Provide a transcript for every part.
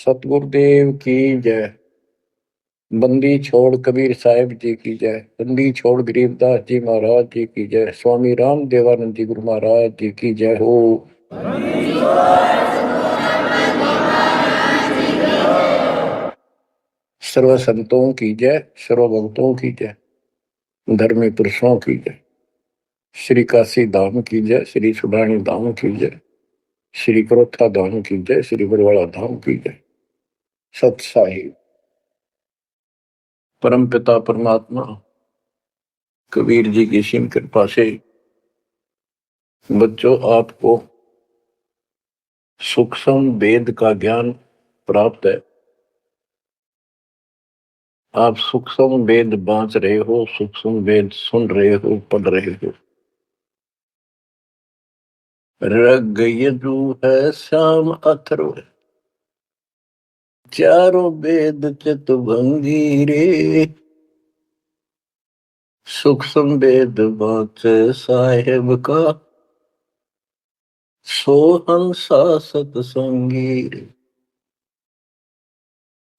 सतगुरुदेव की जय। बंदी छोड़ कबीर साहिब जी की जय। बंदी छोड़ गरीबदास जी महाराज जी की जय। स्वामी राम देवानंद जी गुरु महाराज जी की जय हो। सर्व संतों की जय, सर्व भक्तों की जय, धर्मी पुरुषों की जय। श्री काशी धाम की जय, श्री सुडानी धाम की जय, श्री क्रोथा धाम की जय, श्री बरवाड़ा धाम की जय। सत साहिब परम पिता परमात्मा कबीर जी की सीम कृपा से बच्चों आपको सूक्ष्म वेद का ज्ञान प्राप्त है। आप सूक्ष्म वेद बांच रहे हो, सूक्ष्म वेद सुन रहे हो, पढ़ रहे हो। ऋग यजु है श्याम अथर्व, चारों वेद चितभंगी रे। सूक्ष्म वेद बांच साहेब का, सोहंसा सतसंगी रे।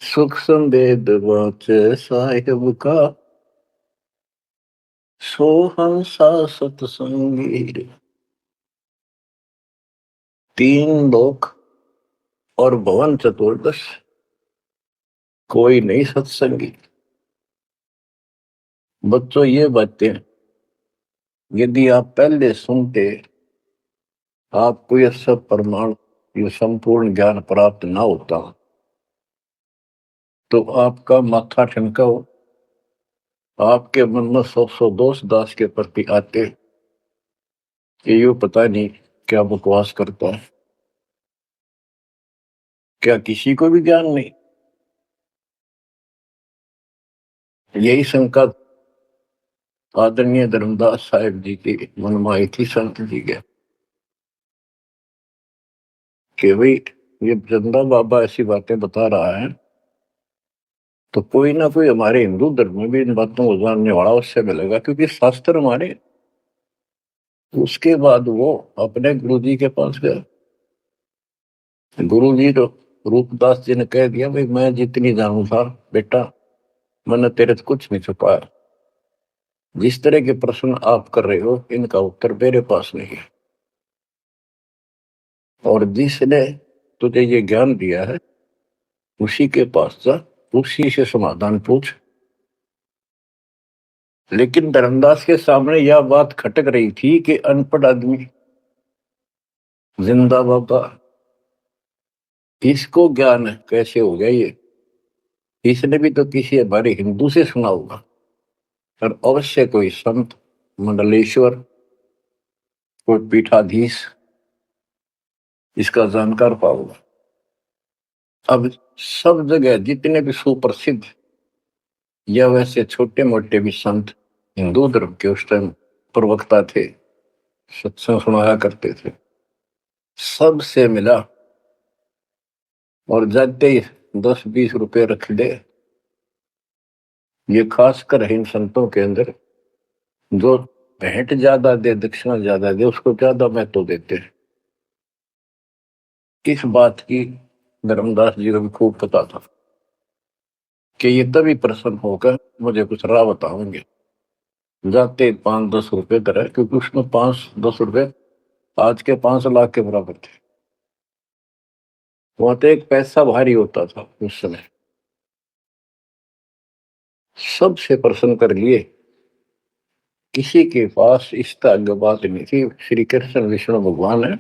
सूक्ष्म वेद बांच साहेब का, सोहंसा सतसंगी रे। तीन लोक और भवन चतुर्दश, कोई नहीं सत्संगी। बच्चों ये बातें यदि आप पहले सुनते, आपको यह सब प्रमाण, ये संपूर्ण ज्ञान प्राप्त ना होता, तो आपका माथा ठनका हो, आपके मन में सौ सौ दोष दास के प्रति आते कि ये पता नहीं क्या बकवास करता है, क्या किसी को भी ज्ञान नहीं। यही शंका आदरणीय धर्मदास साहिब जी के मन में आई थी संत जी के, कि भाई ये चंदा बाबा ऐसी बातें बता रहा है, तो कोई ना कोई हमारे हिंदू धर्म में भी इन बातों को जानने वाला उससे मिलेगा, क्योंकि शास्त्र हमारे। उसके बाद वो अपने गुरु जी के पास गया। गुरु जी तो रूपदास जी ने कह दिया, भाई मैं जितनी जानू था बेटा, मैंने तेरे से कुछ नहीं छुपाया। जिस तरह के प्रश्न आप कर रहे हो, इनका उत्तर मेरे पास नहीं है, और जिसने तुझे ये ज्ञान दिया है उसी के पास जा, उसी से समाधान पूछ। लेकिन धर्मदास के सामने यह बात खटक रही थी कि अनपढ़ आदमी, जिंदा बाबा, इसको ज्ञान कैसे हो गया ये? इसने भी तो किसी हमारे हिंदू से सुना होगा, और अवश्य कोई संत, मंडलेश्वर, कोई पीठाधीश इसका जानकार पाओगा। अब सब जगह जितने भी सुप्रसिद्ध या वैसे छोटे मोटे भी संत हिंदू धर्म के उस टाइम प्रवक्ता थे, सत्संग सुनाया करते थे, सबसे मिला और जाते ही 10-20 रुपए रख दे। ये खासकर इन संतों के अंदर जो भेंट ज्यादा दे, दक्षिणा ज्यादा दे, उसको ज्यादा महत्व देते हैं। इस बात की धर्मदास जी को भी खूब पता था कि ये तभी प्रसन्न होकर मुझे कुछ राह बताओगे। जाते 5-10 रुपए करे, क्योंकि उसमें 5-10 रुपए आज के 5 लाख के बराबर थे। वहां तो एक पैसा भारी होता था उस समय। सबसे प्रसन्न कर लिए, किसी के पास इस तरह बात नहीं थी। श्री कृष्ण विष्णु भगवान है,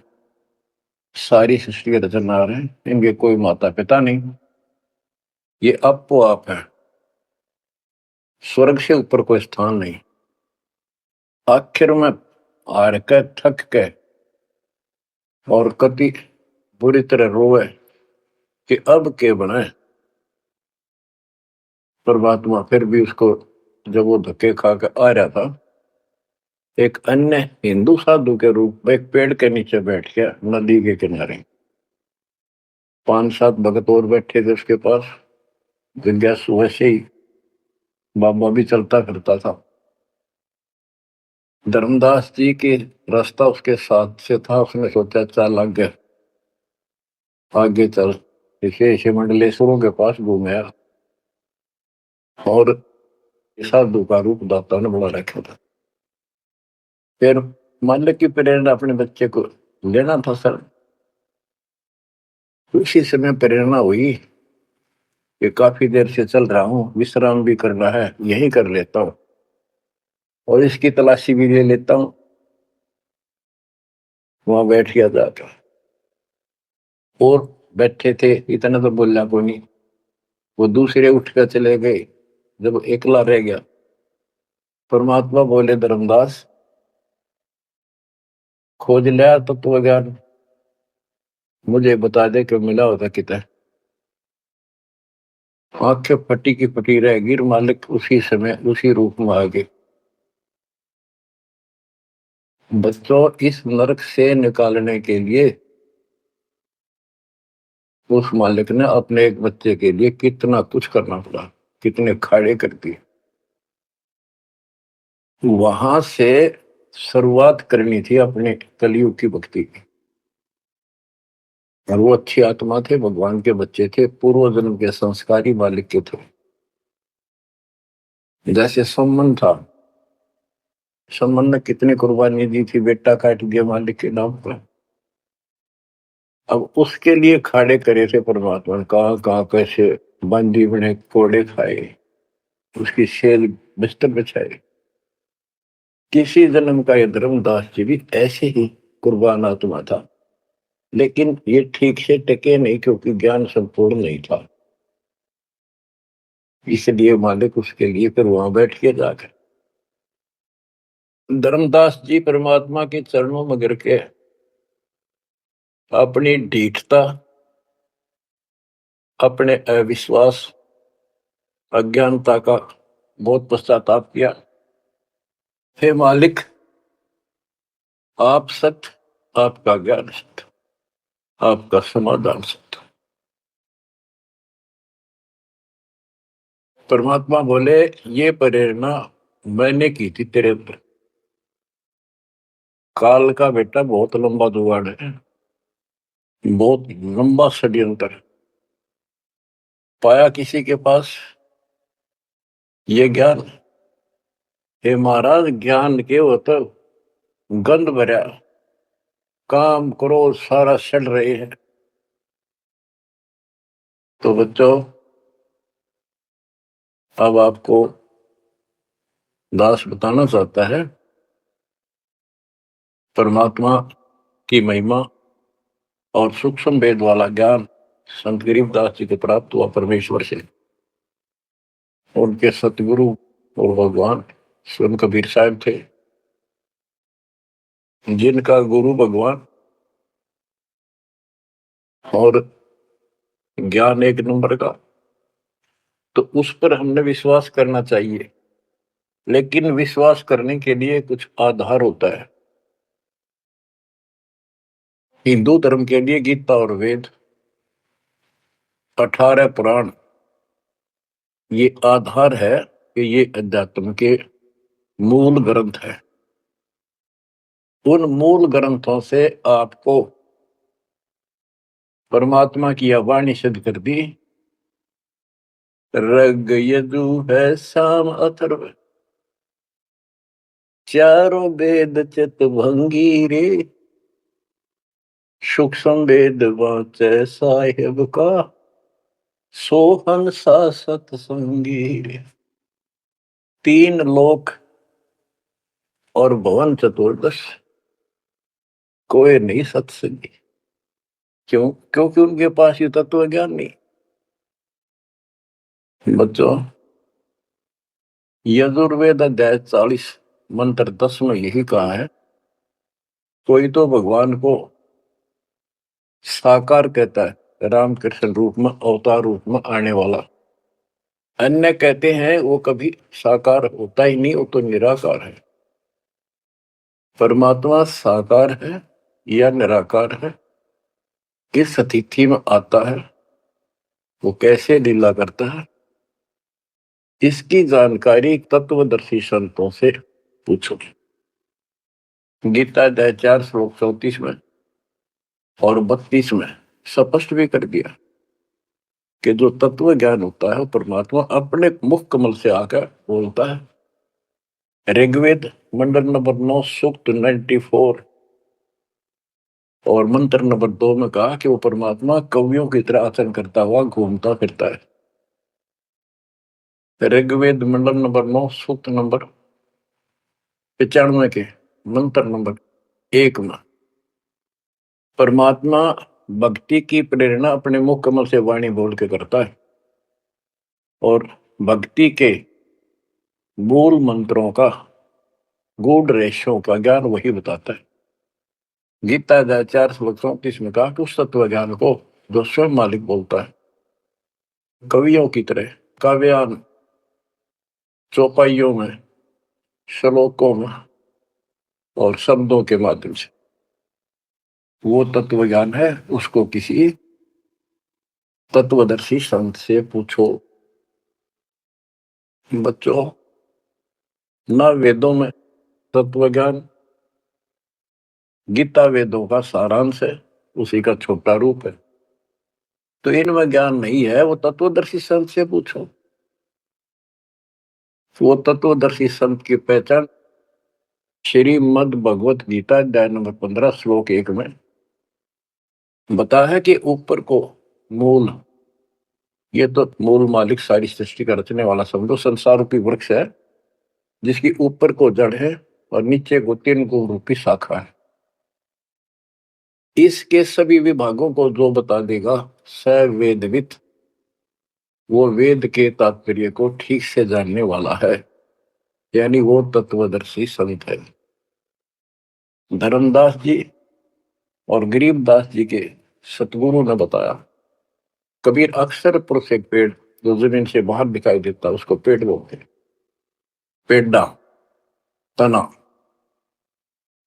सारी सृष्टि के रचनहार हैं, इनके कोई माता पिता नहीं, ये आपो आप है, स्वर्ग से ऊपर कोई स्थान नहीं। आखिर में हार के, थक के और कति बुरी तरह रोए कि अब के बने। परमात्मा फिर भी उसको, जब वो धक्के खा के आ रहा था, एक अन्य हिंदू साधु के रूप में एक पेड़ के नीचे बैठ गया, नदी के किनारे। 5-7 भगत और बैठे थे उसके पास। जिज्ञासु वैसे ही बाबा भी चलता फिरता था। धर्मदास जी के रास्ता उसके साथ से था, उसने सोचा चल आगे, आगे चल। ऐसे ऐसे मंडलेश्वरों के पास घूमया और साधु का रूप दाता ने बना रखा था। फिर मालिक की प्रेरणा अपने बच्चे को लेना था सर। उसी समय प्रेरणा हुई कि काफी देर से चल रहा हूं, विश्राम भी करना है, यही कर लेता हूं और इसकी तलाशी भी ले लेता हूं। वहां बैठ गया जाकर और बैठे थे, इतना तो बोलना कोई नहीं। वो दूसरे उठ कर चले गए। जब एकला रह गया, परमात्मा बोले, धर्मदास खोज लिया तत्व ज्ञान, मुझे बता दे कि मिला होता कितना। आंखें फटी की फटी रह गिर, मालिक उसी समय उसी रूप में आ गए। बच्चों, इस नरक से निकालने के लिए उस मालिक ने अपने एक बच्चे के लिए कितना कुछ करना पड़ा, कितने खाड़े कर दिए। वहां से शुरुआत करनी थी अपने कलयुग की भक्ति की। और वो अच्छी आत्मा थे, भगवान के बच्चे थे, पूर्व जन्म के संस्कारी मालिक के थे। जैसे सम्मन था, सम्मन ने कितनी कुर्बानी दी थी, बेटा काट दिया मालिक के नाम पर। अब उसके लिए खाड़े करे थे परमात्मा ने, कहाँ कहाँ कैसे बंदी बने, कोड़े खाए, उसकी शेर बिस्तर बिछाए। किसी जन्म का ये धर्मदास जी भी ऐसे ही कुर्बान आत्मा था, लेकिन ये ठीक से टिके नहीं क्योंकि ज्ञान संपूर्ण नहीं था। इसलिए मालिक उसके लिए फिर वहां बैठ के जाकर धर्मदास जी परमात्मा के चरणों में गिर के अपनी ढीठता, अपने अविश्वास, अज्ञानता का बहुत पश्चाताप किया। हे मालिक, आप सत्य, आपका ज्ञान सत्य, आपका समाधान सत्य। परमात्मा बोले, ये प्रेरणा मैंने की थी तेरे अंदर। काल का बेटा बहुत लंबा जुगाड़ है, बहुत लंबा षड्यंत्र। पाया किसी के पास ये ज्ञान, हे महाराज, ज्ञान के वो तो गंध भरा, काम क्रोध सारा सड़ रहे हैं। तो बच्चों, अब आपको दास बताना चाहता है परमात्मा की महिमा और सूक्ष्म वेद वाला ज्ञान संत गरीबदास जी को प्राप्त हुआ परमेश्वर से। उनके सतगुरु और भगवान स्वयं कबीर साहब थे, जिनका गुरु भगवान और ज्ञान एक नंबर का। तो उस पर हमने विश्वास करना चाहिए, लेकिन विश्वास करने के लिए कुछ आधार होता है। हिंदू धर्म के लिए गीता और वेद, 18 पुराण, ये आधार है कि ये अध्यात्म के मूल ग्रंथ है। उन मूल ग्रंथों से आपको परमात्मा की वाणी सिद्ध कर दी। ऋग यजु है साम अथर्व, चारों वेद चित भंगी रे, सूक्ष्म वेद वाचे साहेब का, सोहन सा सतसंगी रे। 3 लोक और भवन चतुर्दश, कोई नहीं सत्संगी। क्यों? क्योंकि उनके पास ये तत्व ज्ञान नहीं। बच्चों, यजुर्वेद अध्याय 40 मंत्र 10 में यही कहा है, कोई तो भगवान को साकार कहता है, रामकृष्ण रूप में, अवतार रूप में आने वाला। अन्य कहते हैं वो कभी साकार होता ही नहीं, वो तो निराकार है। परमात्मा साकार है या निराकार है, किस स्थिति में आता है, वो कैसे लीला करता है, इसकी जानकारी तत्वदर्शी संतों से पूछो। गीता अध्याय 4 श्लोक 34 में और 32 में स्पष्ट भी कर दिया। कि जो तत्व ज्ञान होता है परमात्मा अपने मुख कमल से आकर बोलता है। ऋग्वेद मंडल नंबर 9 सूक्त 94 और मंत्र नंबर 2 में कहा कि वो परमात्मा कवियों की तरह आचरण करता हुआ घूमता फिरता है। ऋग्वेद मंडल नंबर 9 सूक्त नंबर 95 के मंत्र नंबर 1 में परमात्मा भक्ति की प्रेरणा अपने मुख कमल से वाणी बोल के करता है और भक्ति के मूल मंत्रों का गूढ़ रहस्यों का ज्ञान वही बताता है। गीता अध्याय 4:34 में कहा कि उस तत्व ज्ञान को जो स्वयं मालिक बोलता है कवियों की तरह काव्यान चौपाइयों में श्लोकों में और शब्दों के माध्यम से वो तत्व ज्ञान है, उसको किसी तत्वदर्शी संत से पूछो। बच्चों, न वेदों में तत्व ज्ञान, गीता वेदों का सारांश है, उसी का छोटा रूप है। तो इनमें ज्ञान नहीं है, वो तत्वदर्शी संत से पूछो। वो तत्वदर्शी संत की पहचान श्रीमद् भगवत गीता अध्याय नंबर 15 श्लोक 1 में बता है कि ऊपर को मूल, ये तो मूल मालिक सारी सृष्टि का रचने वाला समझो संसार रूपी वृक्ष है जिसकी ऊपर को जड़ है और नीचे को 3 गुण रूपी शाखा है। इसके सभी विभागों को जो बता देगा स वेदविद, वो वेद के तात्पर्य को ठीक से जानने वाला है, यानी वो तत्वदर्शी संत है। धर्मदास जी और गरीबदास जी के सतगुरु ने बताया, कबीर अक्सर पुरुष एक पेड़ जो जमीन से बाहर दिखाई देता उसको पेड़ बोलते हैं, पेड़ा तना।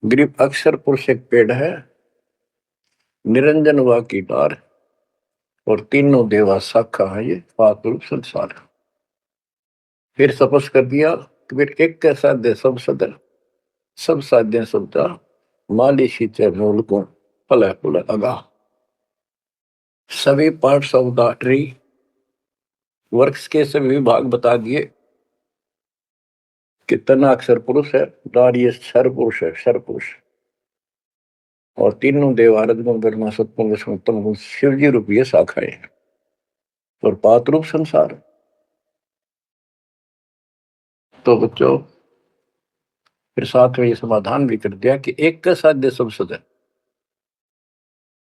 गरीब अक्सर पुरुष एक पेड़ है, निरंजन व की डार और तीनों देवा शाखा है, ये पातुल संसार। फिर स्पष्ट कर दिया कबीर एक के साध्य सब सदर, सब साध्य सबदा, माली सींचे मूल को फल फूल अगा। सभी parts of the tree, works के सभी विभाग बता दिए कि तना अक्षर पुरुष है, डार ये क्षर पुरुष है, क्षर पुरुष, और तीनों देव आराधना ब्रह्मा सत्पुरुष उत्तम गुण शिव जी रूपी शाखाएं और पात रूप संसार। तो बच्चों, फिर साथ में ये समाधान भी कर दिया कि एक का साध्य सब सदन,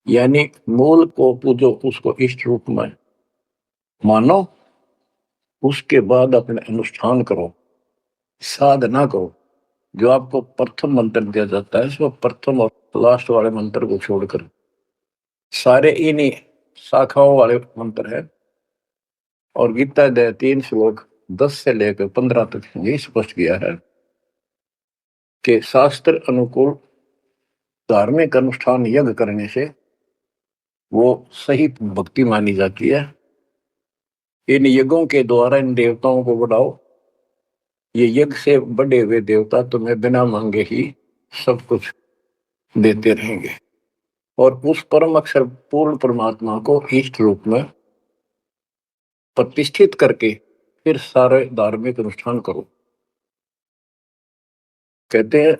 यानी मूल को पूजो, उसको इष्ट रूप में मानो, उसके बाद अपने अनुष्ठान करो, साधना करो। जो आपको प्रथम मंत्र दिया जाता है इसमें प्रथम और लास्ट वाले मंत्र को छोड़कर सारे इन्हीं शाखाओं वाले मंत्र है। और गीता अध्याय 3 श्लोक 10 से लेकर 15 तक यही स्पष्ट किया है कि शास्त्र अनुकूल धार्मिक अनुष्ठान यज्ञ करने से वो सही भक्ति मानी जाती है। इन यज्ञों के द्वारा इन देवताओं को बढ़ाओ, ये यज्ञ से बड़े हुए देवता तुम्हें बिना मांगे ही सब कुछ देते रहेंगे। और उस परम अक्षर पूर्ण परमात्मा को इष्ट रूप में प्रतिष्ठित करके फिर सारे धार्मिक अनुष्ठान करो। कहते हैं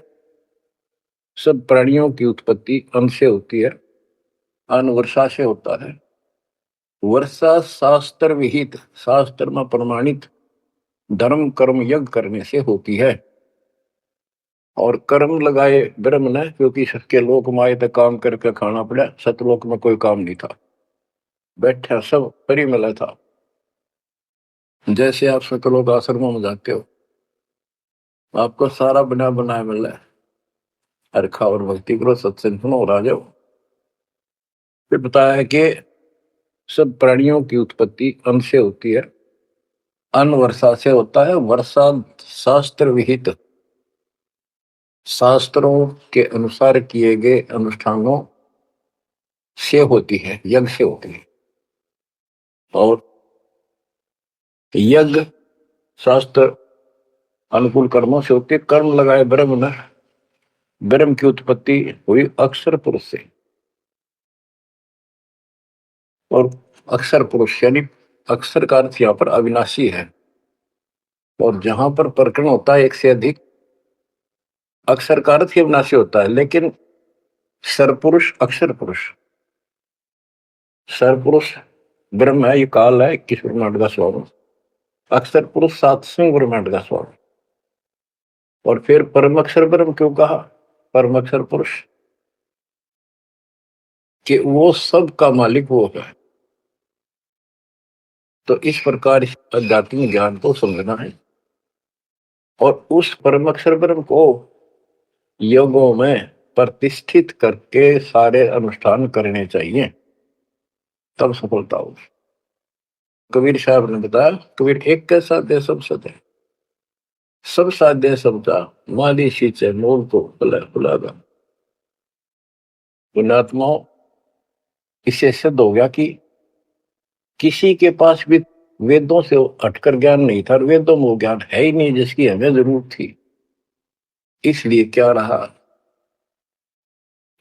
सब प्राणियों की उत्पत्ति अन्न से होती है, अन्न वर्षा से होता है। वर्षा शास्त्र विहित, शास्त्र में प्रमाणित धर्म कर्म यज्ञ करने से होती है। और कर्म लगाए ब्रह्म ने, क्योंकि सबके लोक माए तक काम करके खाना पड़ा, सतलोक में कोई काम नहीं था, बैठा सब परी मिला था। जैसे आप सतलोक आश्रमों में जाते हो, आपको सारा बना बनाया मिल रहा है, हरखा और भक्ति करो, सत्संग सुनो और आ जाओ। फिर बताया है कि सब प्राणियों की उत्पत्ति अन्न से होती है, अन्न वर्षा से होता है। वर्षा शास्त्र विहित, शास्त्रों के अनुसार किए गए अनुष्ठानों से होती है, यज्ञ से होती है। और यज्ञ शास्त्र अनुकूल कर्मों से होती है। कर्म लगाए ब्रह्म ने, ब्रह्म की उत्पत्ति हुई अक्षर पुरुष से। और अक्षर पुरुष यानी अक्षर का अर्थ यहाँ पर अविनाशी है, और जहां पर प्रकरण होता है एक से अधिक, अक्षर का अर्थ ही अविनाशी होता है। लेकिन सरपुरुष अक्षर पुरुष, सरपुरुष ब्रह्म है, ये काल है 21 ब्रह्मांड का स्वामी, अक्षर पुरुष 7वें ब्रह्मांड का स्वामी। और फिर परम अक्षर ब्रह्म क्यों कहा, परम अक्षर पुरुष, कि वो सब का मालिक वो है। तो इस प्रकार आध्यात्मिक ज्ञान को समझना है, और उस परम अक्षर ब्रह्म को योगों में प्रतिष्ठित करके सारे अनुष्ठान करने चाहिए, तब सफलता होगी। कबीर साहब ने बताया, कबीर एक कैसा दे सब सदे, सब साध्य सबका माली सींचे मूल को बुलागा। पुण्यात्माओं, इससे सिद्ध हो गया कि किसी के पास भी वेदों से हटकर ज्ञान नहीं था, वेदों में वो ज्ञान है ही नहीं जिसकी हमें जरूरत थी। इसलिए क्या रहा,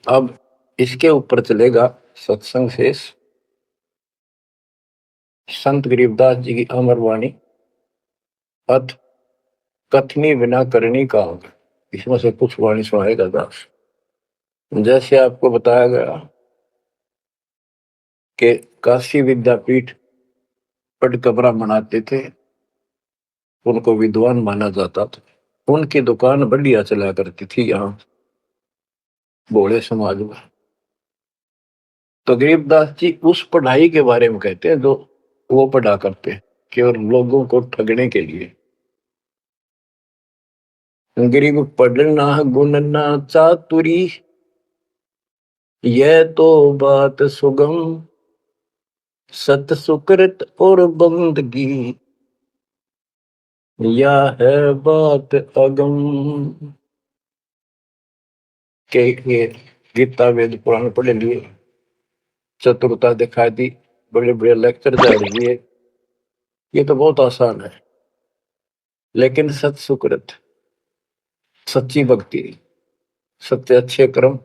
अब इसके ऊपर चलेगा सत्संग शेष, संत गरीबदास जी की अमर वाणी, अथ कथनी बिना करनी का होगा। इसमें से कुछ वाणी सुनाएगा दास। जैसे आपको बताया गया कि काशी विद्यापीठ पढ़ कमरा बनाते थे, उनको विद्वान माना जाता था, उनकी दुकान बढ़िया चला करती थी यहाँ भोले समाज में। तो गरीबदास जी उस पढ़ाई के बारे में कहते हैं जो वो पढ़ा करते, केवल लोगों को ठगने के लिए। गरीब पढ़ना गुण ना चातुरी, यह तो बात सुगम, सत सुकृत और बंदगी, या है बात अगम। के गीता वेद पुराण पढ़ लिए, चतुरता दिखा दी, बड़े बड़े लेक्चर झाड़ दिए, ये तो बहुत आसान है। लेकिन सत सुकृत, सच्ची भक्ति, सत्य अच्छे कर्म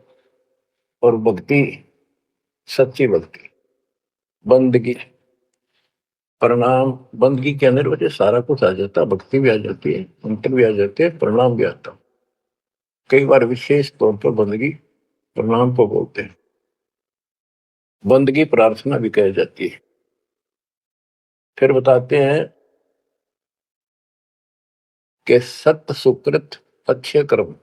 और भक्ति, सच्ची भक्ति, बंदगी, प्रणाम, बंदगी के अंदर वजह सारा कुछ आ जाता है, भक्ति भी आ जाती है, मंत्र भी आ जाते हैं, प्रणाम भी आता। कई बार विशेष तौर पर बंदगी प्रणाम को बोलते हैं, बंदगी प्रार्थना भी कही जाती है। फिर बताते हैं कि सत्य सुकृत अच्छे कर्म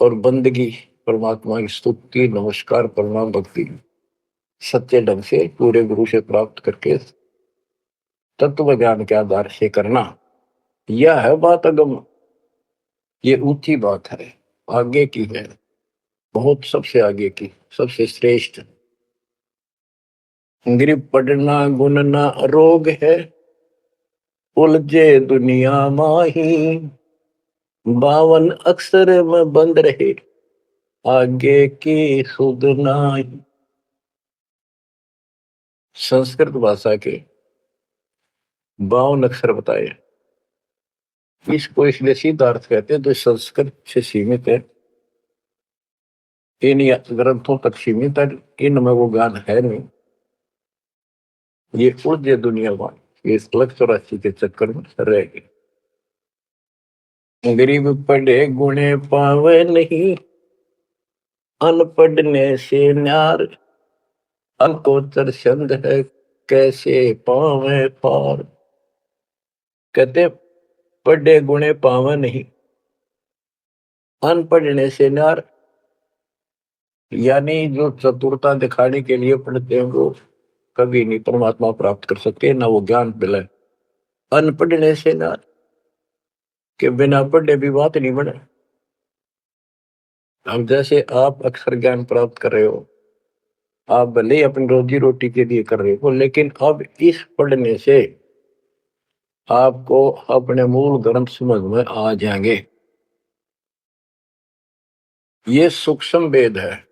और बंदगी, परमात्मा की स्तुति नमस्कार प्रणाम भक्ति सच्चे ढंग से पूरे गुरु से प्राप्त करके तत्व ज्ञान के आधार से करना, यह है बात अगम, ये ऊंची बात है, आगे की है, बहुत सबसे आगे की, सबसे श्रेष्ठ। गरीब पढ़ना गुण ना रोग है, उलझे दुनिया माही, 52 अक्षर में बंद रहे, आगे की सुध नाही। संस्कृत भाषा के 52 अक्षर बताए, इसको इसलिए सीधा अर्थ कहते हैं जो संस्कृत से सीमित है, इन ग्रंथों तक सीमित है, इनमें वो ज्ञान है नहीं, ये उलझे दुनिया में, ये 184 के चक्कर में रह गए। गरीब पढ़े गुणे पावे नहीं, अनपढ़ने से न्यार, अनकोचर छंद है कैसे पावे पार। कहते पढ़े गुणे पावे नहीं, अनपढ़ने से न्यार, यानी जो चतुरता दिखाने के लिए पढ़ते हैं वो कभी नहीं परमात्मा प्राप्त कर सकते, ना वो ज्ञान मिले। अनपढ़ने से न्यार, के बिना पढ़े भी बात नहीं बने। अब जैसे आप अक्षर ज्ञान प्राप्त कर रहे हो, आप भले अपनी रोजी रोटी के लिए कर रहे हो, लेकिन अब इस पढ़ने से आपको अपने मूल ग्रंथ समझ में आ जाएंगे। ये सूक्ष्म वेद है,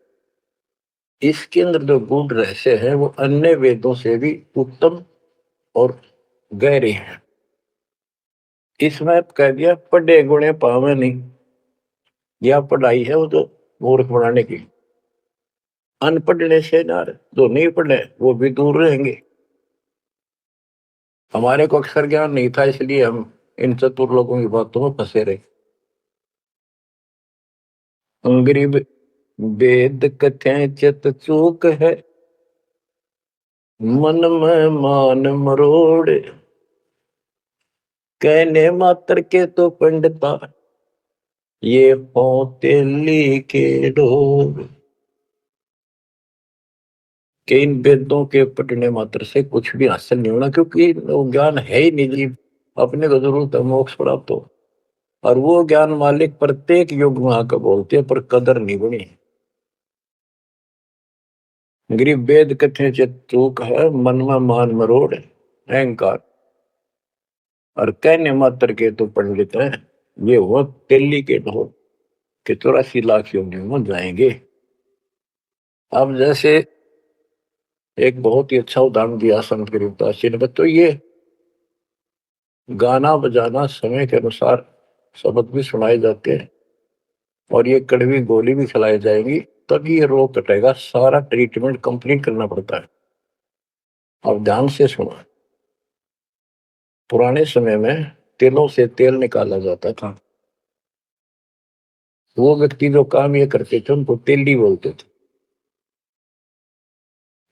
इसके अंदर जो गूढ़ रहस्य है वो अन्य वेदों से भी उत्तम और गहरे हैं। इसमें कह दिया पढ़े गुणे पावे नहीं, यह पढ़ाई है वो तो मूर्ख बनाने की। अनपढ़ने से नार, जो नहीं पढ़े वो भी दूर रहेंगे। हमारे को अक्षर ज्ञान नहीं था, इसलिए हम इन चतुर लोगों की बातों में फंसे रहे। गरीब वेद कथें चित चूक है, मन में मान मरोड़, कहने मात्र के तो पंडिता, ये होते लिखे ढोर। कि इन वेदों के पढ़ने मात्र से कुछ भी हासिल नहीं होना, क्योंकि वो ज्ञान है ही नहीं जी। अपने को जरूरत है मोक्ष प्राप्त हो, और वो ज्ञान मालिक प्रत्येक युग में आकर बोलते हैं, पर कदर नहीं बनी। गरीब वेद कथे चित चूक है, मन में मान मरोड़, अहंकार, और कहने मात्र के तो पंडित है, ये वो दिल्ली के ढोल के 84 लाख योनियों में जाएंगे। अब जैसे एक बहुत ही अच्छा उदाहरण दिया संत गरीबदास जी ने, तो ये गाना बजाना समय के अनुसार शब्द भी सुनाए जाते हैं, और ये कड़वी गोली भी खिलाई जाएगी, तभी ये रोग कटेगा। सारा ट्रीटमेंट कंप्लीट करना पड़ता है। अब ध्यान से सुनो। पुराने समय में तिलों से तेल निकाला जाता था। वो व्यक्ति जो काम ये करते थे उनको तेली बोलते थे।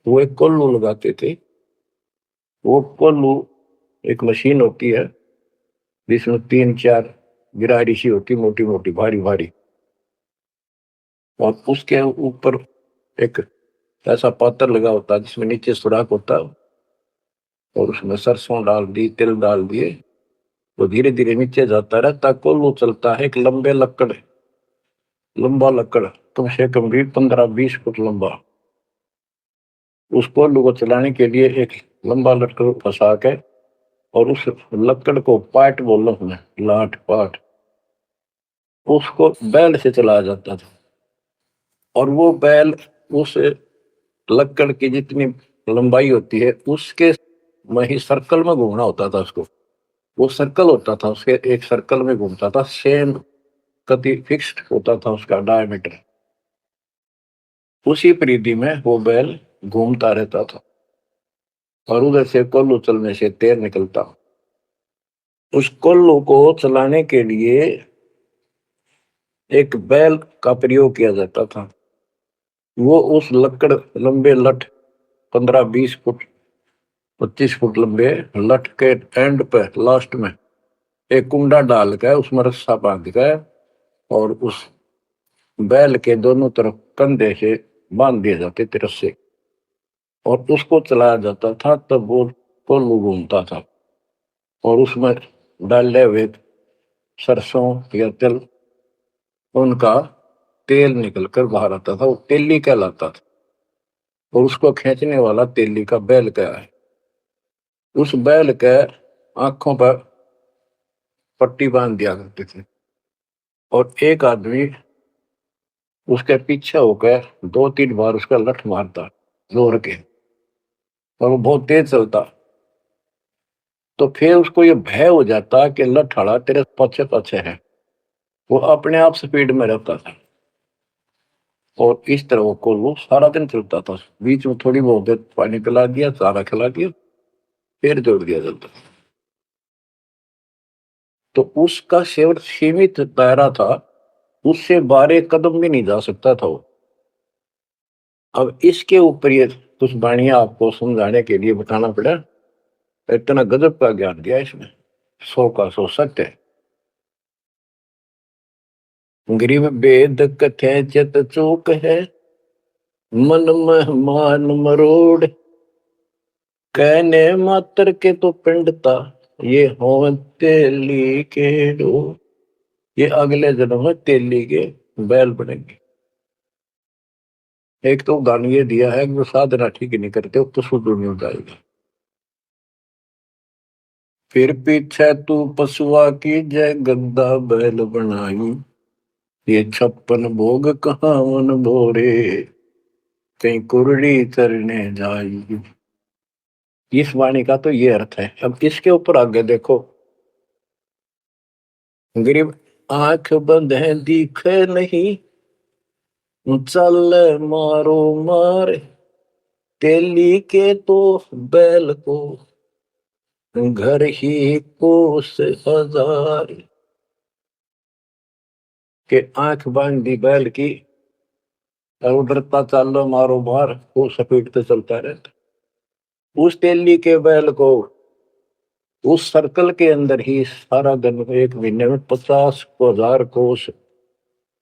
वो एक कोल्लू लगाते थे। वो कोल्लू एक मशीन होती है जिसमें 3-4 गिरारी सी होती, मोटी मोटी, भारी भारी, और उसके ऊपर एक ऐसा पात्र लगा होता है जिसमें नीचे सुराख होता है, और उसमें सरसों डाल दी, तिल डाल दिए, तो धीरे धीरे नीचे जाता रहता। कोल्लू चलता है एक लंबे लकड़, लंबा लकड़, कम से कम भी 15-20 फुट लंबा। उस कोल्लू को चलाने के लिए एक लंबा लकड़ फंसा के, और उस लकड़ को पाट बोल रहा हूं, लाठ पाट, उसको बैल से चलाया जाता था। और वो बैल उस लकड़ की जितनी लंबाई होती है उसके में ही सर्कल में घूमना होता था उसको। वो सर्कल होता था, उसके एक सर्कल में घूमता था, सेम कति फिक्स्ड होता था उसका डायमीटर। उसी परिधि में वो बैल घूमता रहता था, और उधर से कोल्लू चलने से तेल निकलता। उस कोल्लू को चलाने के लिए एक बैल का प्रयोग किया जाता था। वो उस लकड़ लंबे लठ, 15-20 फुट, 25 फुट लंबे लठ के एंड पे, लास्ट में एक कुंडा डाल कर उसमें रस्सा बांध कर, और उस बैल के दोनों तरफ कंधे से बांध दिए जाते थे रस्से, और उसको चलाया जाता था। तब वो कोल्लू घूमता था, और उसमें डाले हुए सरसों या तिल, उनका तेल निकलकर बाहर आता था। वो तेली कहलाता था, और उसको खींचने वाला तेली का बैल क्या है। उस बैल के आंखों पर पट्टी बांध दिया करते थे, और एक आदमी उसके पीछे होकर 2-3 बार उसका लठ मारता जोर के, और वो बहुत तेज चलता। तो फिर उसको ये भय हो जाता कि लठ तेरे पीछे पीछे है। वो अपने आप स्पीड में रहता था, और इस तरह वो कोल्लू सारा दिन चलता था। बीच में थोड़ी बहुत देर पानी पिला दिया, चारा खिला दिया, फिर जोड़ दिया जाता। तो उसका केवल सीमित दायरा था, उससे 12 कदम भी नहीं जा सकता था वो। अब इसके ऊपर ये कुछ वाणियां आपको समझाने के लिए बताना पड़ा। इतना गजब का ज्ञान दिया इसमें, 100 का 100 सत्य है। गरीब वेद कथे चित चूक है, मन में मान मरोड़, कहने मात्र के तो पिंडता, ये हो तेली के डो। ये अगले जन्म में तेली के बैल बनेंगे। एक तो उदाहरण ये दिया है कि वो साधना ठीक नहीं करते तो शुद्ध नहीं हो जाएगा। फिर पीछे तू पशुआ की जय, गद्दा बैल बनाई, ये 56 भोग कहाँ मन भोरे, कहीं कुरड़ी चरने जाई। इस वाणी का तो ये अर्थ है। अब इसके ऊपर आगे देखो। गरीब आंख बंद है दिखे नहीं, चल मारो मार, तेली के तो बैल को, घर ही कोस हजार के आंख बांध दी बैल की और उधरता चालो मारो मार वो स्पीड से चलता रहता। उस तेली के बैल को उस सर्कल के अंदर ही सारा दिन एक महीने में 50,000 कोस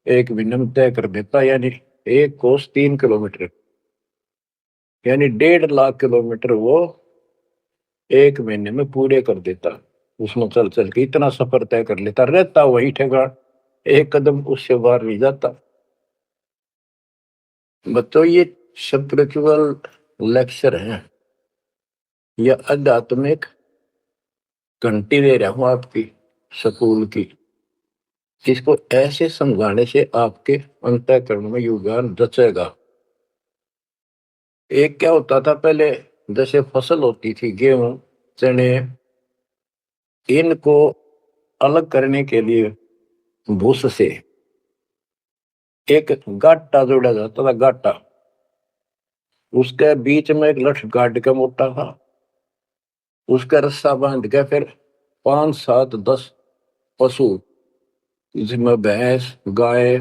एक महीने में तय कर देता, यानी एक कोस 3 किलोमीटर, यानी 1.5 लाख किलोमीटर वो एक महीने में पूरे कर देता। उसमें चल चल के इतना सफर तय कर लेता, रहता वही ठेकान, एक कदम उससे बाहर नहीं जाता। बच्चों ये स्पिरिचुअल लेक्चर है या आध्यात्मिक घंटी दे रहा हूं आपकी स्कूल की, जिसको ऐसे समझाने से आपके अंतःकरण में योगदान रचेगा। एक क्या होता था पहले, जैसे फसल होती थी गेहूं चने, इनको अलग करने के लिए भूस से एक गाटा जोड़ा जाता था, गाटा, उसके बीच में एक लठ गाड़ के मोटा था, उसका रस्सा बांध के फिर 5 7 10 पशु, जिसमें भैंस गाय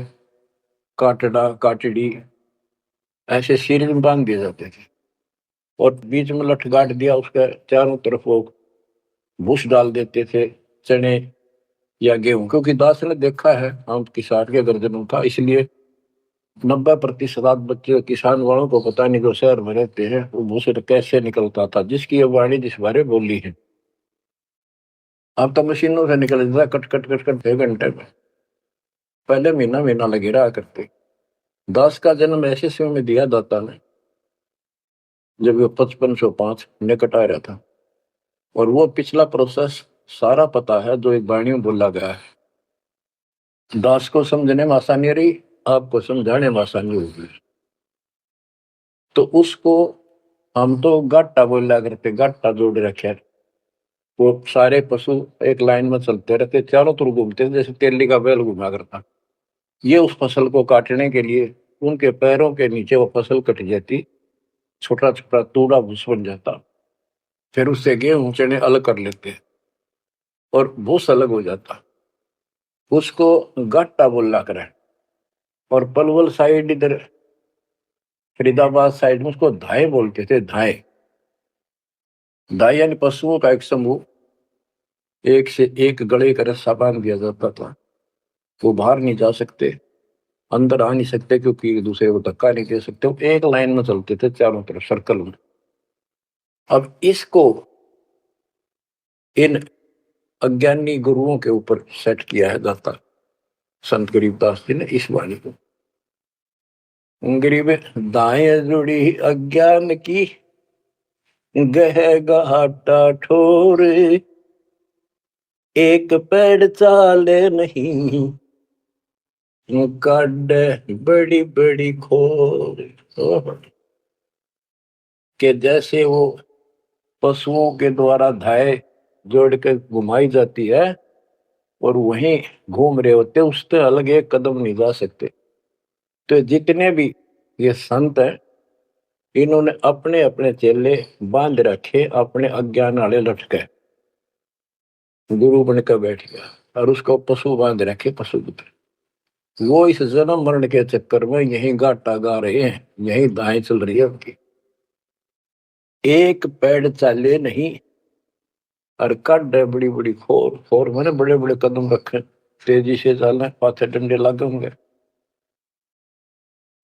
काटड़ा काटड़ी ऐसे शरीर में बांध दिए जाते थे, और बीच में लठ गाड़ दिया, उसके चारों तरफ वो भूस डाल देते थे, चने या गेहूं, क्योंकि दास ने देखा है हम किसान के गर्जनों था, इसलिए 90% बच्चे किसान वालों को पता नहीं, जो शहर में रहते हैं वो भूसे कैसे निकलता था, जिसकी ये वाणी जिस बारे बोली है। अब तो मशीनों से निकल जाता कट कट कट कट 6 घंटे में, पहले महीना महीना लगे रहा करते। दास का जन्म ऐसे समय में दिया दाता ने जब वो 5505 निकट आ रहा था, और वो पिछला प्रोसेस सारा पता है जो एक वाणी में बोला गया है। दास को समझने में आसानी रही, आपको समझाने में आसानी होगी। तो उसको हम तो गाटा बोला करते, गाटा जोड़ रखे, वो सारे पशु एक लाइन में चलते रहते, चारों तरफ घूमते थे, जैसे तेली का बैल घुमा करता। ये उस फसल को काटने के लिए उनके पैरों के नीचे वो फसल कट जाती, छोटा छोटा तूड़ा भूस बन जाता, फिर उससे गेहूं चने अलग कर लेते और भूस अलग हो जाता, उसको गाटा बोला करे। और पलवल साइड इधर फरीदाबाद साइड में उसको धाए बोलते थे, धाए। धाए यानी पशुओं का एक समूह, एक से एक गले का रस्सा बांध दिया जाता था, वो बाहर नहीं जा सकते, अंदर आ नहीं सकते, क्योंकि एक दूसरे को धक्का नहीं दे सकते, वो एक लाइन में चलते थे चारों तरफ सर्कल में। अब इसको इन अज्ञानी गुरुओं के ऊपर सेट किया है दाता संत गरीबदास जी ने इस वाणी को। गरीब दाएं जुड़ी अज्ञान की, गह घाटा ठोर, एक पेड़ चाले नहीं, काट बड़ी बड़ी खोर। के जैसे वो पशुओं के द्वारा धाए जोड़ के घुमाई जाती है और वहीं घूम रहे होते, उससे अलग एक कदम नहीं जा सकते। तो जितने भी ये संत हैं, इन्होंने अपने अपने चेले बांध रखे, अपने अज्ञान वाले लटके, गुरु बनकर बैठ गया और उसको पशु बांध रखे, पशु पुत्र। वो इस जन्म मरण के चक्कर में यही गाटा गा रहे हैं, यही दाएं चल रही है उनकी। एक पेड़ चाले नहीं और कड है बड़ी बड़ी खोर, खोर मैंने बड़े बड़े कदम रखे, तेजी से चलना, पाथे डंडे लगे होंगे।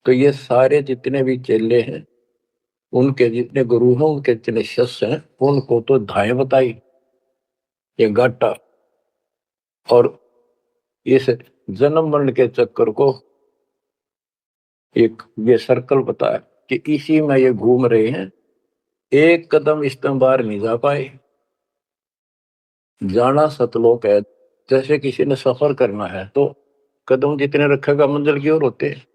तो ये सारे जितने भी चेले हैं, उनके जितने गुरु हैं, उनके जितने शिष्य हैं, उनको तो धाए बताई ये गाटा, और इस जन्म मरण के चक्कर को एक ये सर्कल बताया कि इसी में ये घूम रहे हैं, एक कदम इस तरह बाहर नहीं जा पाए। जाना सतलोक है, जैसे किसी ने सफर करना है तो कदम जितने रखेगा मंजिल की ओर होते हैं,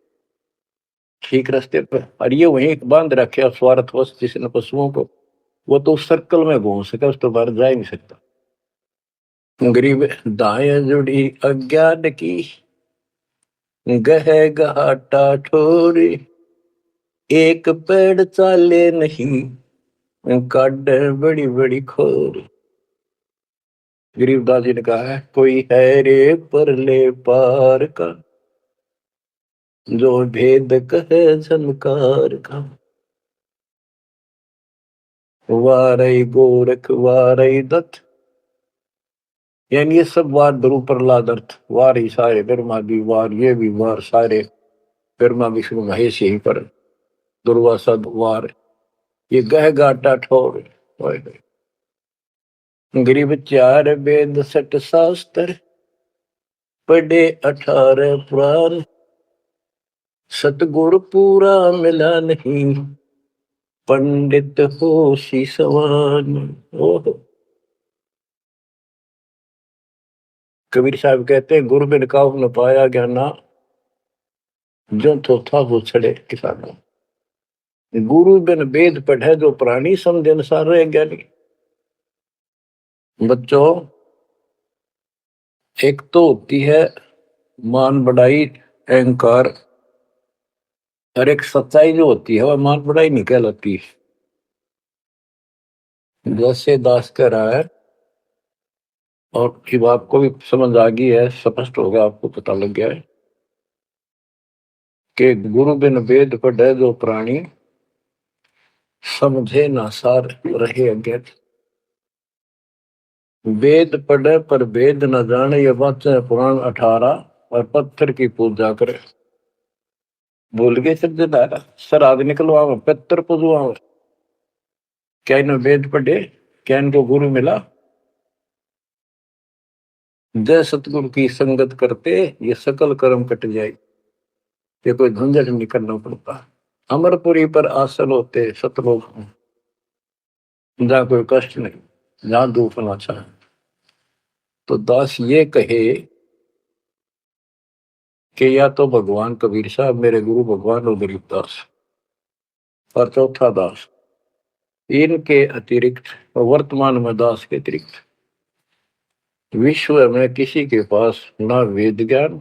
ठीक रास्ते पर। और ये वहीं बांध रखे स्वार्थवश जिसने पशुओं को, वो तो उस सर्कल में घूम सके, उस तो बाहर जा ही नहीं सकता। गरीब दाएं जुड़ी अज्ञान की, गह घाटा ठोरी, एक पेड़ चाले नहीं, काट बड़ी बड़ी खोर। गरीबदास जी ने कहा है, कोई है रे परले पार का, जो भेद कहे झनकार का, वारई गोरख वारई दत्त, यानी ये सब वार ध्रुव प्रहलाद अर्थ, वार ही सारे ब्रह्मा भी वार, ये भी वार, सारे ब्रह्मा विष्णु महेश यहीं पर, दुर्वासा वार, ये गह गाटा ठोर। गरीब चार वेद सठ शास्त्र, पढ़े 18 पुराण, सतगुरु पूरा मिला नहीं, पंडित हो सी सवान। ओह, कबीर साहब कहते हैं, गुरु बिन काहू न पाया ज्ञाना, जो तो था वो छड़े किसाना। गुरु बिन वेद पढ़े जो प्राणी, समझे अनुसार रहे ज्ञानी। बच्चों, एक तो होती है मान बढ़ाई, अहंकार, और एक सच्चाई जो होती है वह मान बढ़ाई नहीं कहलाती। जैसे दास कह रहा है, और जब आपको भी समझ आ गई है, स्पष्ट होगा, आपको पता लग गया है कि गुरु बिन वेद पढ़े जो प्राणी, समझे ना सार रहे अज्ञात। वेद पढ़े पर वेद न जाने, ये वाचे पुराण 18, और पत्थर की पूजा करे। भूल गए सिद्धिदारा, श्राद्ध निकलवावे, पितर पुजवावे, क्या इन्हें वेद पढ़े, क्या इनको गुरु मिला? जय सतगुरु की संगत करते ये सकल कर्म कट जाए, ये कोई झंझट नहीं करना पड़ता। अमरपुरी पर आसन होते सतलोक में, जहाँ कोई कष्ट नहीं, जहाँ दुख ना चाहे। तो दास ये कहे कि या तो भगवान कबीर साहब मेरे गुरु भगवान और गरीबदास, और चौथा दास, इनके अतिरिक्त वर्तमान में दास के अतिरिक्त विश्व में किसी के पास ना वेद ज्ञान,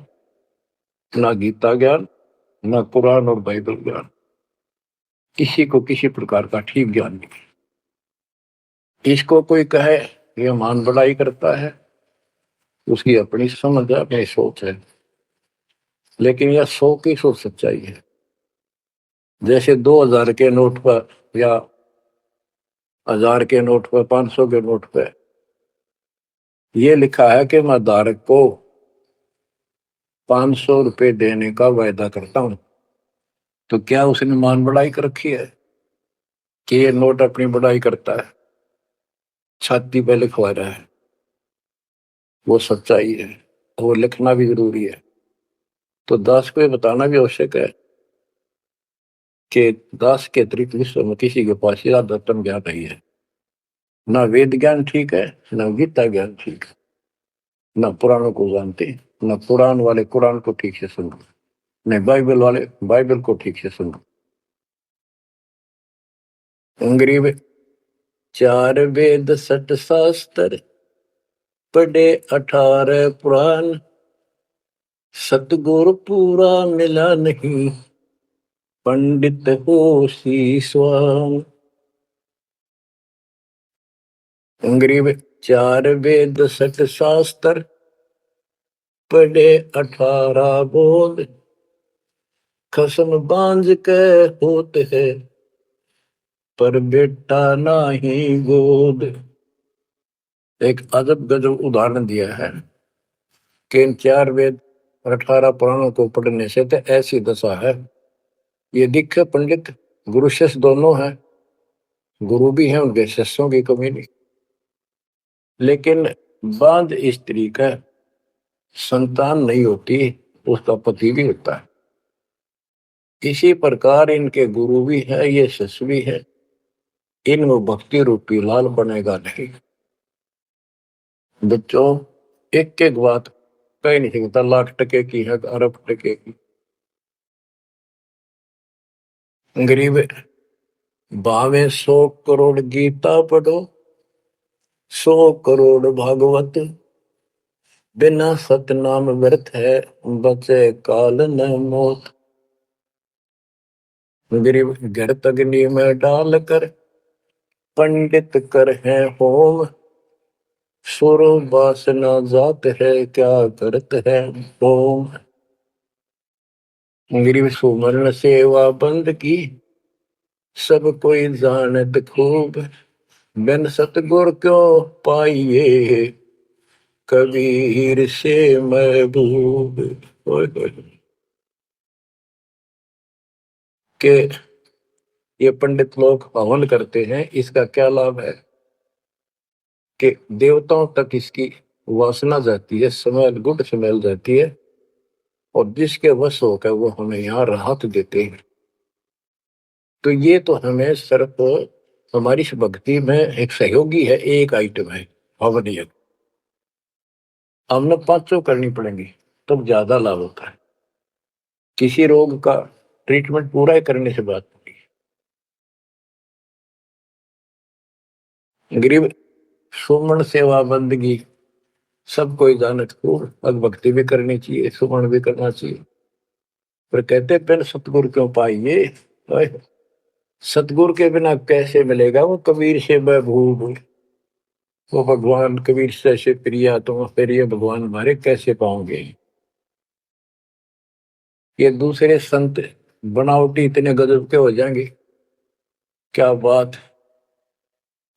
ना गीता ज्ञान, ना कुरान और बाइबल ज्ञान, किसी को किसी प्रकार का ठीक ज्ञान नहीं। इसको कोई कहे ये मान बढ़ाई करता है, उसकी अपनी समझ है, अपनी सोच है, लेकिन यह 100% सच्चाई है। जैसे 2000 के नोट पर, या 1000 के नोट पर, 500 के नोट पर यह लिखा है कि मैं धारक को 500 रुपए देने का वायदा करता हूं, तो क्या उसने मान बढ़ाई कर रखी है कि ये नोट अपनी बढ़ाई करता है, छाती पे लिखवा रहा है? वो सच्चाई है, वो लिखना भी जरूरी है। तो दास को ये बताना भी आवश्यक है कि दास के अतिरिक्त विश्व में किसी के पास ज्यादा तम ज्ञान नहीं है। ना वेद ज्ञान ठीक है, ना गीता ज्ञान ठीक है, ना पुराणों को जानते, ना पुराण वाले कुरान को ठीक से सुनो, नहीं बाइबल वाले बाइबल को ठीक से सुनो। अंग्रेज 4 वेद सठ शास्त्र, पढ़े 18 पुराण, सतगुरु पूरा मिला नहीं, पंडित हो शीशवान। अंग्रेज 4 वेद सठ शास्त्र, पढ़े 18 बोध, खसम बांझ के होते है, पर बेटा नाही गोद। एक अजब गजब उदाहरण दिया है कि इन 4 वेद और 18 पुराणों को पढ़ने से तो ऐसी दशा है, ये दिखे पंडित गुरु शिष्य दोनों हैं, गुरु भी हैं, उनके शिष्यों की कमी नहीं, लेकिन बांध स्त्री का संतान नहीं होती, उसका पति भी होता है। इसी प्रकार इनके गुरु भी है, ये शिष्य भी है, इनमें भक्ति रूपी लाल बनेगा नहीं। बच्चों, एक एक बात कह नहीं सकता, लाख टके की है, अरब टके की। गरीब भावे 100 करोड़ गीता पढ़ो, 100 करोड़ भागवत, बिना सतनाम व्यर्थ है, बचे काल न मौत। गरीब घृत अग्नि में डाल कर, पंडित कर है होम, सुरो वासना जात है क्या करत है ओम। गिरिव सुमरण सेवा बंद की सब कोई जानत खूब। बिन सतगुर क्यों पाइए कबीर से महबूब। ओए होए। के ये पंडित लोग हवन करते हैं, इसका क्या लाभ है कि देवताओं तक इसकी वासना जाती है, स्मेल गुड स्मेल जाती है, और जिसके वश होकर वो हमें यहाँ राहत देते हैं। तो ये तो हमें सिर्फ हमारी इस भक्ति में एक सहयोगी है, एक आइटम है हवन यज्ञ। हमने पांचों करनी पड़ेंगी तब ज्यादा लाभ होता है। किसी रोग का ट्रीटमेंट पूरा ही करने से बात होती है। गरीब सुमन सेवा बंदगी सब कोई जानत खूब। अब भक्ति भी करनी चाहिए, सुमन भी करना चाहिए, पर कहते बिन सतगुरु क्यों पाइए। सतगुरु के बिना कैसे मिलेगा वो कबीर से महबूब। वो भगवान कबीर से ऐसे प्रिया, तो फिर ये भगवान हमारे कैसे पाओगे। ये दूसरे संत बनावटी इतने गजब के हो जाएंगे, क्या बात।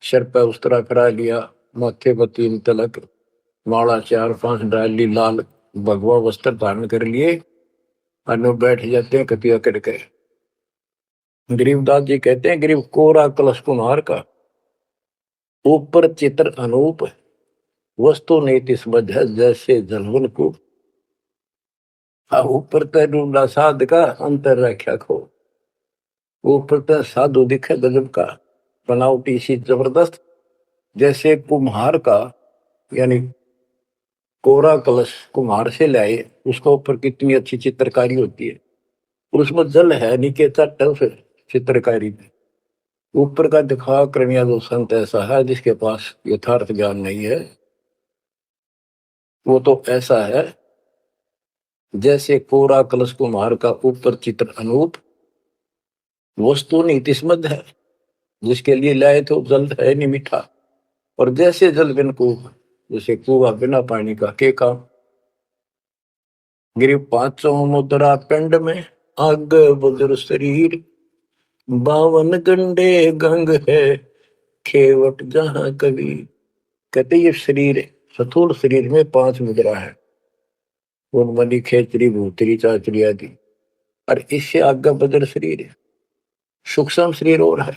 सिर पे उस्तरा करा लिया, माथे पर 3 तिलक, माला 4-5 डाल ली, लाल भगवा वस्त्र धारण कर लिए, अनु बैठ जाते हैं कतिया करके। गरीबदास जी कहते हैं गरीब कोरा कलश कुम्हार का, ऊपर चित्र अनूप, वस्तु नीति समझ है जैसे जलवन को। ऊपर तो ढूंढा साध का, अंतर रख्या खो। ऊपर तो साधु दिखे गजब का, बनावटी सी जबरदस्त, जैसे कुम्हार का, यानी कोरा कलश कुम्हार से लाए, उसके ऊपर कितनी अच्छी चित्रकारी होती है, उसमें जल है नीचे चट है उस चित्रकारी में। ऊपर का दिखा क्रमिया जो संत ऐसा है जिसके पास यथार्थ ज्ञान नहीं है, वो तो ऐसा है जैसे कोरा कलश कुम्हार का, ऊपर चित्र अनूप, वस्तु नीतिस्मद है, जिसके लिए लाए तो जल है नहीं मीठा। और जैसे जल बिन कुआं, जैसे कुआं बिना पानी का के काम। गिरी पांचों मुद्रा पिंड में, आग बुजुर्ग शरीर, 52 गंडे गंग है खेवट जहां कभी। कहते ये शरीर, स्थूल शरीर में 5 मुद्रा है, उन्मनी खेचरी भूतरी चाचरी आदि, और इससे आगे बदर शरीर है, सूक्ष्म शरीर और है।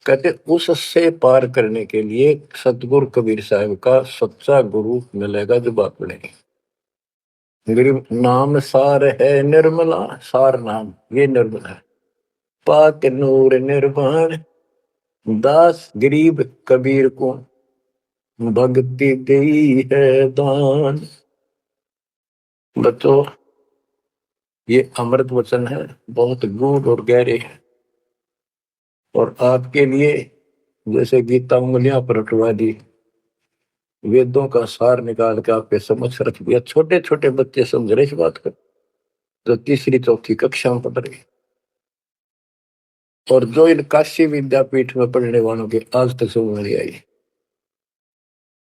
कहते उससे पार करने के लिए सतगुरु कबीर साहब का सच्चा गुरु मिलेगा जो बात पड़ेगी। गरीब नाम सार है निर्मला, सार नाम ये निर्मल है, पाक नूर निर्वाण, दास गरीब कबीर को भक्ति दी है दान। बच्चों ये अमृत वचन है, बहुत गूढ़ और गहरे है, और आपके लिए जैसे गीता उंगलियां पर उठवा दी, वेदों का सार निकाल के आपके समझ रख दिया। छोटे छोटे बच्चे समझ रहे इस बात को, जो तीसरी चौथी कक्षा में पढ़ रहे, और जो इन काशी विद्यापीठ में पढ़ने वालों के आज तक समझ नहीं आई।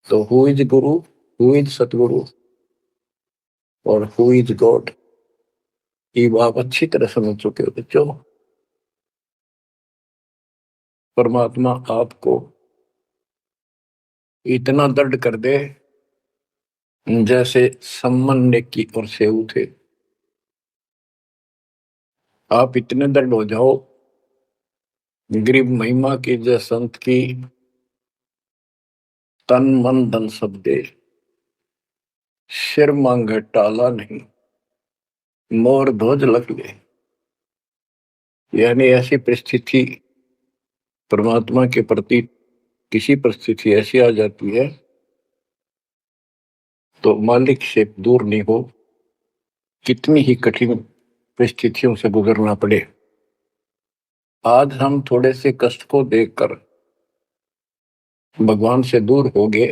तो who is Guru, who is सतगुरु, और हु इज गॉड, ये आप अच्छी तरह समझ चुके हो बच्चों। परमात्मा आपको इतना दर्द कर दे जैसे सम्मन की और सेऊ थे, आप इतने दर्द हो जाओ गरीब महिमा की जय संत की, तन मन धन सब दे, सिर मांगे टाला नहीं, मोर ध्वज लग ले। यानी ऐसी परिस्थिति परमात्मा के प्रति, किसी परिस्थिति ऐसी आ जाती है तो मालिक से दूर नहीं हो, कितनी ही कठिन परिस्थितियों से गुजरना पड़े। आज हम थोड़े से कष्ट को देखकर भगवान से दूर हो गए,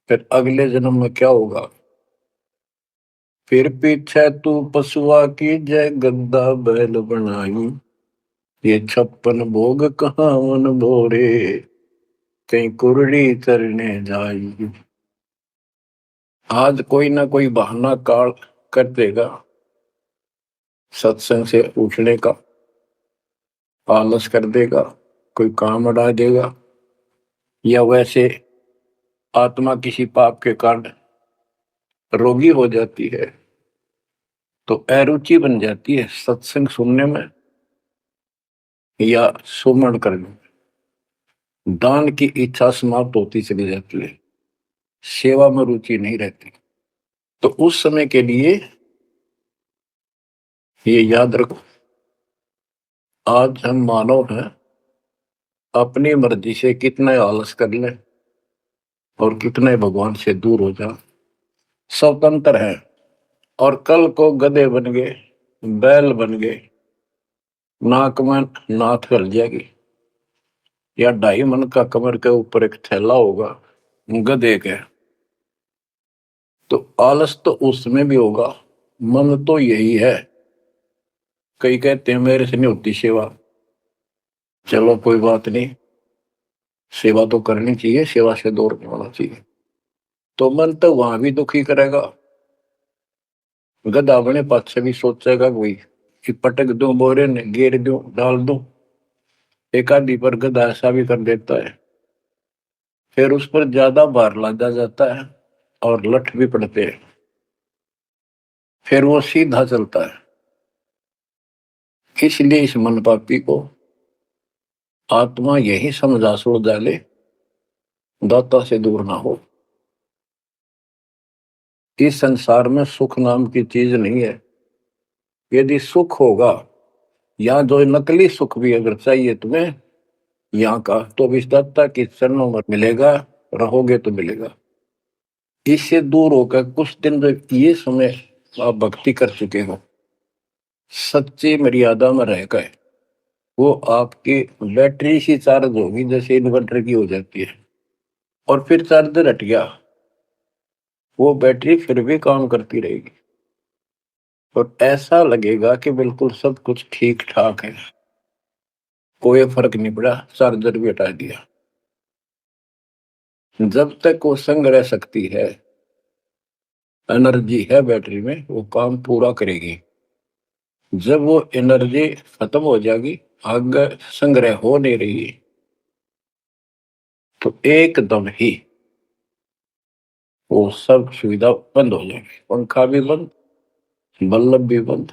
फिर अगले जन्म में क्या होगा। फिर पीछे तू पशुआ की जय गद्दा बैल बनाई, ये 56 भोग कहाँ मन भोरे। कहीं कुरड़ी करने जाएगी। आज कोई ना कोई बहाना काल कर देगा सत्संग से उठने का, आलस कर देगा, कोई काम अड़ा देगा, या वैसे आत्मा किसी पाप के कारण रोगी हो जाती है तो अरुचि बन जाती है सत्संग सुनने में या सुमरण करने में। दान की इच्छा समाप्त होती चली जाती है, सेवा में रुचि नहीं रहती। तो उस समय के लिए ये याद रखो, आज हम मानव हैं, अपनी मर्जी से कितने आलस कर ले और कितने भगवान से दूर हो जा, स्वतंत्र है। और कल को गधे बन गए, बैल बन गए, नाक में नाथ कर जाएगी, या 2.5 मन का कमर के ऊपर एक थैला होगा गधे के, तो आलस तो उसमें भी होगा। मन तो यही है। कई कहते हैं मेरे से नहीं होती सेवा, चलो कोई बात नहीं, सेवा तो करनी चाहिए, सेवा से दूर नहीं होना चाहिए। तो मन तो वहां भी दुखी करेगा, गधा अपने पास से भी सोचेगा कि पटक दूं, बोरे ने घेर दूं, डाल दूं। एक आदि पर गधा ऐसा भी कर देता है, फिर उस पर ज्यादा भार लादा जाता है और लठ भी पड़ते हैं, फिर वो सीधा चलता है। इसलिए इस मन पापी को आत्मा यही समझा सोच डाले, दाता से दूर ना हो। इस संसार में सुख नाम की चीज नहीं है। यदि सुख होगा, या जो नकली सुख भी अगर चाहिए तुम्हें यहाँ का, तो विदाता के चरणों में मिलेगा, रहोगे तो मिलेगा। इससे दूर होकर कुछ दिन जो ये समय आप भक्ति कर चुके हो, सच्ची मर्यादा में रहकर, वो आपकी बैटरी सी चार्ज होगी जैसे इन्वर्टर की हो जाती है, और फिर चार्जर हट गया, वो बैटरी फिर भी काम करती रहेगी और ऐसा लगेगा कि बिल्कुल सब कुछ ठीक ठाक है, कोई फर्क नहीं पड़ा, चार्जर भी हटा दिया। जब तक वो संग रह सकती है, एनर्जी है बैटरी में, वो काम पूरा करेगी। जब वो एनर्जी खत्म हो जाएगी, आगे संग्रह हो नहीं रही, तो एकदम ही वो सब सुविधा बंद हो जाएगी। पंखा भी बंद, बल्ब भी बंद,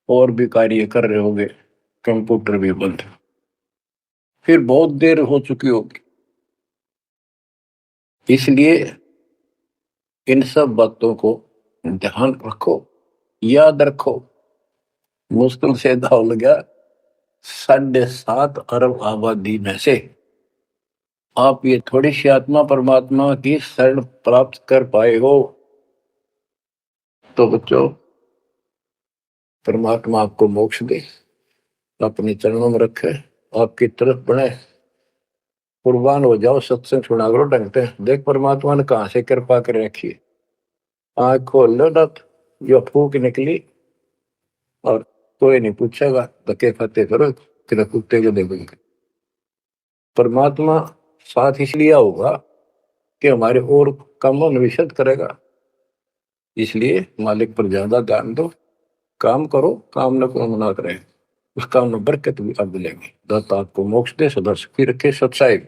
और भी कार्य कर रहे होंगे, कंप्यूटर भी बंद, फिर बहुत देर हो चुकी होगी। इसलिए इन सब बातों को ध्यान रखो, याद रखो। मुश्किल से दाव लगा 7.5 अरब आबादी में से आप ये थोड़ी सी आत्मा परमात्मा की शरण प्राप्त कर पाए हो, तो बच्चों परमात्मा आपको मोक्ष दे, अपने चरणों में रखे, आपकी तरफ बढ़े, कुर्बान हो जाओ। सत्संग सुना करो ढंग से, देख परमात्मा ने कहां से कृपा कर रखी है। आंख खोल लो ना, जो फूक निकली, और कोई नहीं पूछेगा, धक्के खाते करो कि कुत्ते को देखोगे। परमात्मा साथ इसलिए होगा कि हमारे और कामों में विशद करेगा, इसलिए मालिक पर ज्यादा ध्यान दो, काम करो, काम न को मना करें, उस काम में बरकत भी आप मिलेंगे। दाता आपको मोक्ष दे, सदा सुखी रखे, सत्साई।